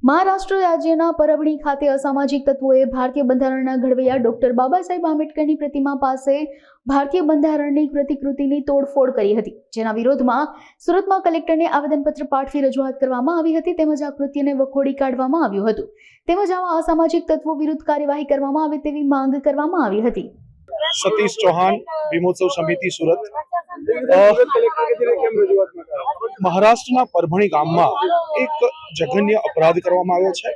મહારાષ્ટ્ર રાજ્યના પરભણી ખાતે અસામાજિક તત્વોએ ભારતીય બંધારણના ઘડવૈયા ડોક્ટર બાબા સાહેબ આંબેડકરની પ્રતિમા પાસે ભારતીય બંધારણની પ્રતિકૃતિની તોડફોડ કરી હતી, જેના વિરોધમાં સુરતમાં કલેક્ટરને આવેદનપત્ર પાઠવી રજૂઆત કરવામાં આવી હતી તેમજ આ કૃત્યને વખોડી કાઢવામાં આવ્યું હતું તેમજ આવા અસામાજિક તત્વો વિરુદ્ધ કાર્યવાહી કરવામાં આવે તેવી માંગ કરવામાં આવી હતી। સતીશ ચૌહાણ, ભીમોત્સવ સમિતિ, સુરત। મહારાષ્ટ્રના પરભણી ગામમાં એક જઘન્ય અપરાધ કરવામાં આવ્યો છે।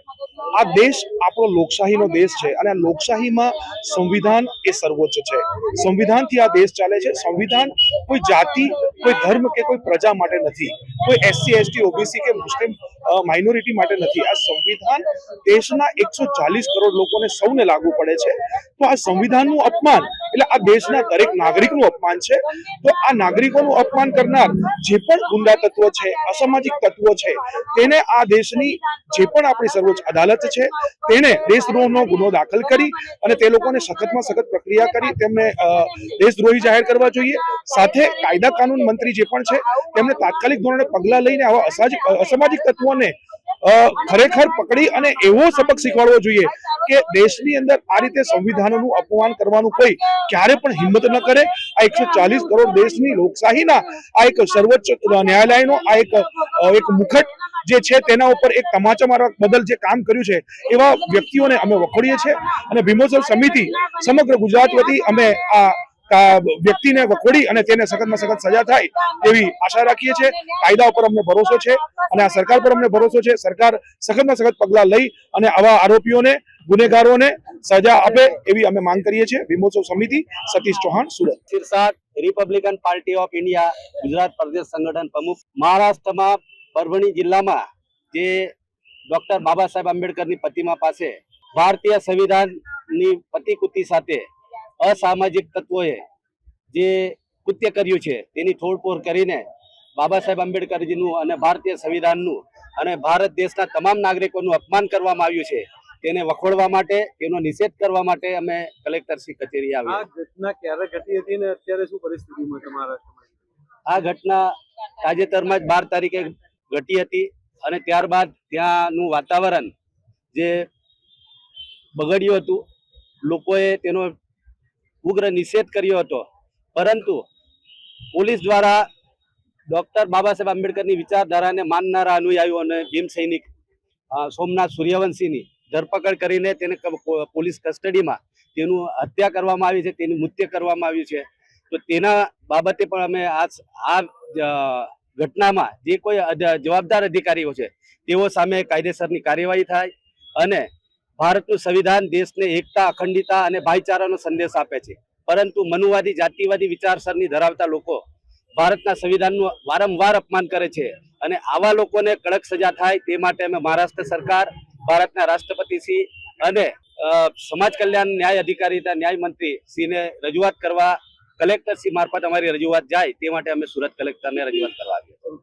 આ દેશ આપણો લોકશાહીનો દેશ છે અને આ લોકશાહીમાં સંવિધાન એ સર્વોચ્ચ છે। સંવિધાનથી આ દેશ ચાલે છે। સંવિધાન કોઈ જાતિ, કોઈ ધર્મ કે કોઈ પ્રજા માટે નથી, કોઈ એસસી, એસટી, ઓબીસી કે મુસ્લિમ માઇનોરિટી માટે નથી। આ સંવિધાન દેશના 140 કરોડ લોકોને સૌને લાગુ પડે છે। તો આ સંવિધાનનું અપમાન એટલે આ દેશના દરેક નાગરિકનું અપમાન છે। તો આ નાગરિકોનું અપમાન કરનાર જે પણ ગુંડા તત્વો છે, અસામાજિક તત્વો છે, તેને આ દેશની જે પણ આપણી સર્વોચ્ચ અદાલત છે તેને દેશદ્રોહનો ગુનો દાખલ કરી અને તે લોકોને સખતમાં સખત પ્રક્રિયા કરી તેમને દેશદ્રોહી જાહેર કરવા જોઈએ। સાથે કાયદા કાનૂન મંત્રી જે પણ છે તેમને તાત્કાલિક ધોરણે પગલાં લઈને આવા અસામાજિક તત્વોને ખરેખર પકડી અને એવો સબક શીખવાડવો જોઈએ કે દેશની અંદર આ રીતે સંવિધાનનું અપમાન કરવાનું કોઈ ક્યારે પણ હિંમત ન કરે। આ 140 કરોડ દેશની લોકશાહીના આ એક સર્વોચ્ચ ન્યાયાલયનો આ એક મુખટ જે છે તેના ઉપર એક તમાચા મારવા બદલ જે કામ કર્યું છે એવા વ્યક્તિઓને અમે વખોડીએ છીએ અને ભીમોત્સવ સમિતિ સમગ્ર ગુજરાત વતી અમે આ વ્યક્તિને વખોડી અને તેને સખતમાં સખત સજા થાય તેવી આશા રાખીએ છીએ। કાયદા ઉપર અમને ભરોસો છે અને આ સરકાર પર અમને ભરોસો છે। સરકાર સખતમાં સખત પગલાં લઈ અને આવા આરોપીઓને, ગુનેગારોને સજા આપે એવી અમે માંગ કરીએ છીએ। ભીમોત્સવ સમિતિ, Satish Chauhan, Surat. Shirsat, Republican Party of India Gujarat પ્રદેશ સંગઠન પ્રમુખ। મહારાષ્ટ્રમાં પરભણી જિલ્લામાં જે ડોક્ટર બાબા સાહેબ આંબેડકરની પ્રતિમા પાસે ભારતીય સંવિધાનની પ્રતિકૃતિ સાથે અસામાજિક તત્વોએ જે કૃત્ય કર્યું છે તેની તોડફોડ કરીને બાબા સાહેબ આંબેડકરજીનું અને ભારતીય સંવિધાનનું અને ભારત દેશના તમામ નાગરિકોનું અપમાન કરવામાં આવ્યું છે તેને વખોડવા માટે, તેનો નિષેધ કરવા માટે અમે કલેક્ટરશ્રી કચેરી આવ્યા। આ ઘટના ક્યારે ઘટી હતી અને અત્યારે શું પરિસ્થિતિમાં છે મહારાષ્ટ્રમાં? આ ઘટના તાજેતરમાં જ 12 તારીખે ઘટી હતી અને ત્યારબાદ ત્યાંનું વાતાવરણ જે બગડ્યું હતું, લોકોએ તેનો ઉગ્ર નિષેધ કર્યો હતો, પરંતુ પોલીસ દ્વારા ડોક્ટર બાબા સાહેબ આંબેડકરની વિચારધારાને માનનારા અનુયાયીઓ અને ભીમ સૈનિક સોમનાથ સૂર્યવંશીની ધરપકડ કરીને તેને પોલીસ કસ્ટડીમાં તેનું હત્યા કરવામાં આવી છે, તેનું મૃત્યુ કરવામાં આવ્યું છે। તો તેના બાબતે પણ અમે આ ઘટનામાં જે કોઈ જવાબદાર અધિકારીઓ છે તેઓ સામે કાયદેસરની કાર્યવાહી થાય અને ભારતનું સંવિધાન દેશને એકતા, અખંડિતતા અને ભાઈચારાનો સંદેશ આપે છે, પરંતુ મનુવાદી, જાતિવાદી વિચારસરણી ધરાવતા લોકો ભારતના સંવિધાનનું વારંવાર અપમાન કરે છે અને આવા લોકોને કડક સજા થાય તે માટે અમે મહારાષ્ટ્ર સરકાર, ભારતના રાષ્ટ્રપતિશ્રી અને સમાજ કલ્યાણ ન્યાય અધિકારી, ન્યાય મંત્રી શ્રીને રજૂઆત કરવા કલેક્ટરશ્રી મારફત અમારી રજૂઆત જાય તે માટે અમે સુરત કલેક્ટરને રજૂઆત કરવા આવ્યા।